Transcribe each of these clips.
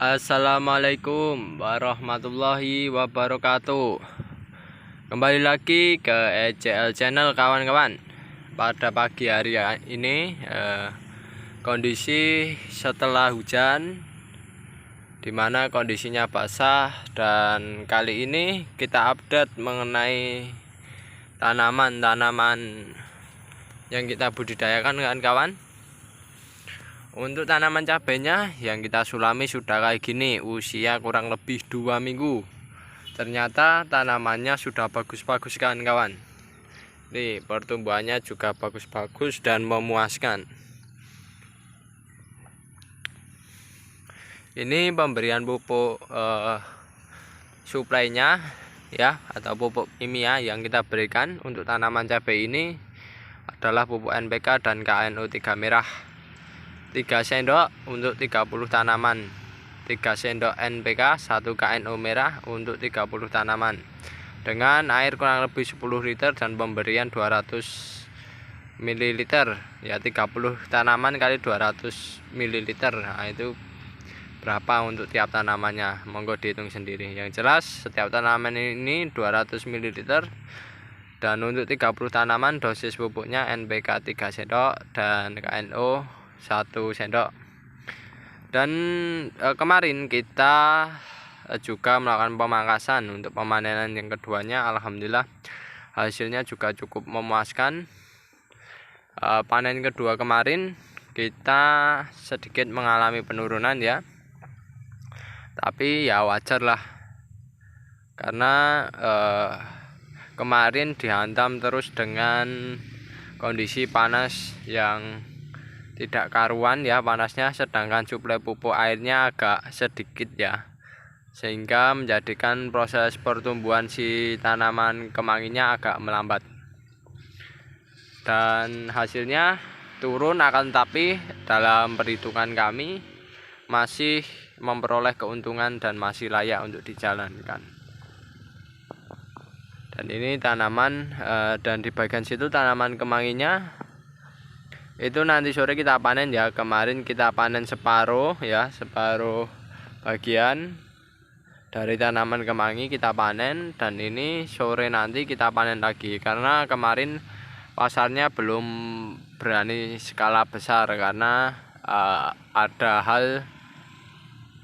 Assalamualaikum warahmatullahi wabarakatuh. Kembali lagi ke ECL Channel kawan-kawan. Pada pagi hari ini kondisi setelah hujan, dimana kondisinya basah, dan kali ini kita update mengenai tanaman-tanaman yang kita budidayakan kawan-kawan. Untuk tanaman cabenya yang kita sulami sudah kayak gini, usia kurang lebih 2 minggu. Ternyata tanamannya sudah bagus-bagus kan kawan. Nih, pertumbuhannya juga bagus-bagus dan memuaskan. Ini pemberian pupuk suplainya ya, atau pupuk kimia yang kita berikan untuk tanaman cabai ini adalah pupuk NPK dan KNO 3 merah. 3 sendok untuk 30 tanaman, 3 sendok NPK, 1 KNO merah untuk 30 tanaman, dengan air kurang lebih 10 liter dan pemberian 200 ml ya, 30 tanaman kali 200 ml. Nah, itu berapa untuk tiap tanamannya, monggo dihitung sendiri. Yang jelas setiap tanaman ini 200 ml, dan untuk 30 tanaman dosis pupuknya NPK 3 sendok dan KNO 1 sendok. Dan kemarin kita juga melakukan pemangkasan untuk pemanenan yang keduanya. Alhamdulillah hasilnya juga cukup memuaskan. Panen kedua kemarin kita sedikit mengalami penurunan ya, tapi ya wajar lah, karena kemarin dihantam terus dengan kondisi panas yang tidak karuan ya panasnya, sedangkan suplai pupuk airnya agak sedikit ya, sehingga menjadikan proses pertumbuhan si tanaman kemanginya agak melambat, dan hasilnya turun. Akan tetapi dalam perhitungan kami masih memperoleh keuntungan dan masih layak untuk dijalankan. Dan ini tanaman dan di bagian situ tanaman kemanginya itu nanti sore kita panen ya. Kemarin kita panen separuh ya, separuh bagian dari tanaman kemangi kita panen, dan ini sore nanti kita panen lagi, karena kemarin pasarnya belum berani skala besar karena ada hal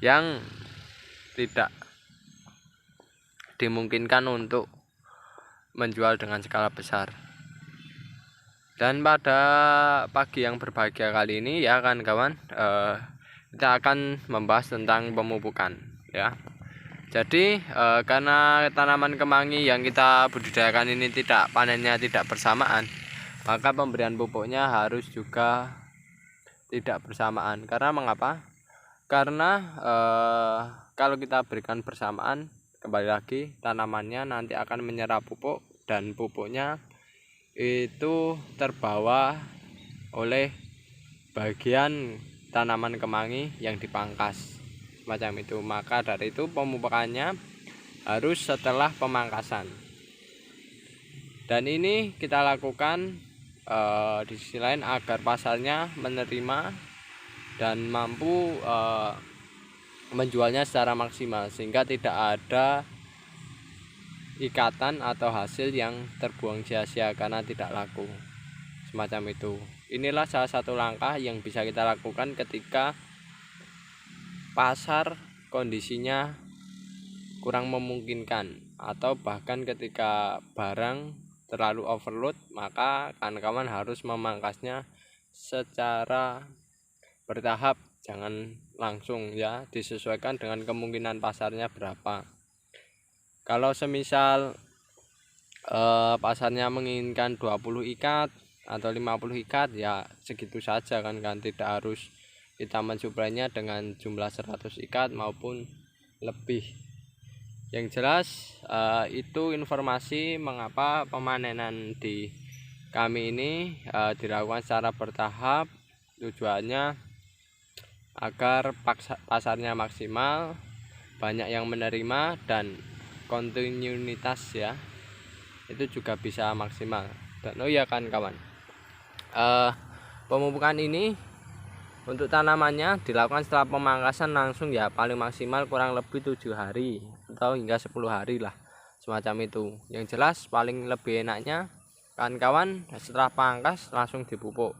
yang tidak dimungkinkan untuk menjual dengan skala besar. Dan pada pagi yang berbahagia kali ini ya kan kawan, kita akan membahas tentang pemupukan ya. Jadi karena tanaman kemangi yang kita budidayakan ini panennya tidak bersamaan, maka pemberian pupuknya harus juga tidak bersamaan. Karena mengapa? Karena kalau kita berikan bersamaan, kembali lagi tanamannya nanti akan menyerap pupuk, dan pupuknya itu terbawa oleh bagian tanaman kemangi yang dipangkas semacam itu. Maka dari itu pemupukannya harus setelah pemangkasan, dan ini kita lakukan di sisi lain agar pasarnya menerima dan mampu menjualnya secara maksimal, sehingga tidak ada ikatan atau hasil yang terbuang sia-sia karena tidak laku semacam itu. Inilah salah satu langkah yang bisa kita lakukan ketika pasar kondisinya kurang memungkinkan, atau bahkan ketika barang terlalu overload, maka kawan-kawan harus memangkasnya secara bertahap, jangan langsung ya, disesuaikan dengan kemungkinan pasarnya berapa. Kalau semisal pasarnya menginginkan 20 ikat atau 50 ikat ya segitu saja kan, tidak harus kita mensuplainya dengan jumlah 100 ikat maupun lebih. Yang jelas itu informasi mengapa pemanenan di kami ini dilakukan secara bertahap, tujuannya agar pasarnya maksimal, banyak yang menerima, dan kontinuitas ya itu juga bisa maksimal. Dan oh ya kan kawan, pemupukan ini Untuk tanamannya dilakukan setelah pemangkasan langsung ya, paling maksimal kurang lebih 7 hari atau hingga 10 hari lah, semacam itu. Yang jelas paling lebih enaknya kawan-kawan setelah pangkas langsung dipupuk,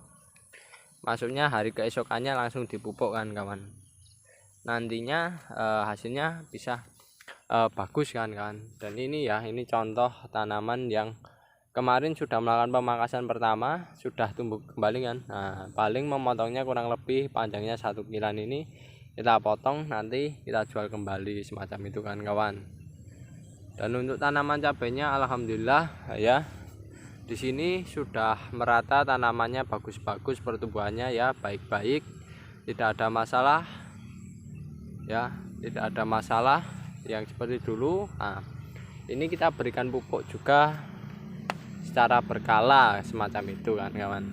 maksudnya hari keesokannya langsung dipupuk kan kawan, nantinya hasilnya bisa bagus kan. Dan ini ya, ini contoh tanaman yang kemarin sudah melakukan pemangkasan pertama, sudah tumbuh kembali kan. Nah, paling memotongnya kurang lebih panjangnya 1 kilan ini kita potong, nanti kita jual kembali semacam itu kan kawan. Dan untuk tanaman cabenya alhamdulillah ya, di sini sudah merata tanamannya, bagus-bagus pertumbuhannya ya, baik-baik, tidak ada masalah ya, tidak ada masalah yang seperti dulu. Nah, ini kita berikan pupuk juga secara berkala semacam itu kan kawan.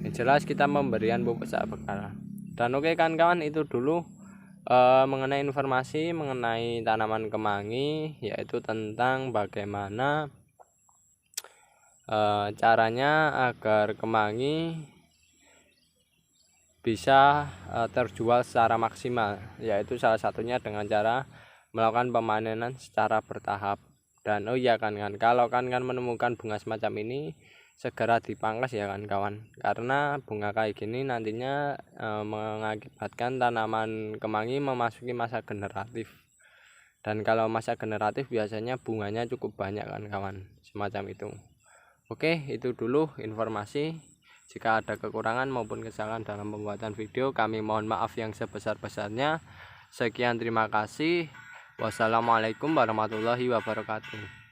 Yang jelas kita memberikan pupuk secara berkala. Dan oke kan kawan, itu dulu mengenai informasi mengenai tanaman kemangi, yaitu tentang bagaimana caranya agar kemangi bisa terjual secara maksimal, yaitu salah satunya dengan cara melakukan pemanenan secara bertahap. Dan oh iya kan, kalau kan menemukan bunga semacam ini segera dipangkas ya kan kawan, karena bunga kayak gini nantinya mengakibatkan tanaman kemangi memasuki masa generatif. Dan kalau masa generatif biasanya bunganya cukup banyak kan kawan, semacam itu. Oke, itu dulu informasi. Jika ada kekurangan maupun kesalahan dalam pembuatan video, kami mohon maaf yang sebesar-besarnya. Sekian, terima kasih. Wassalamualaikum warahmatullahi wabarakatuh.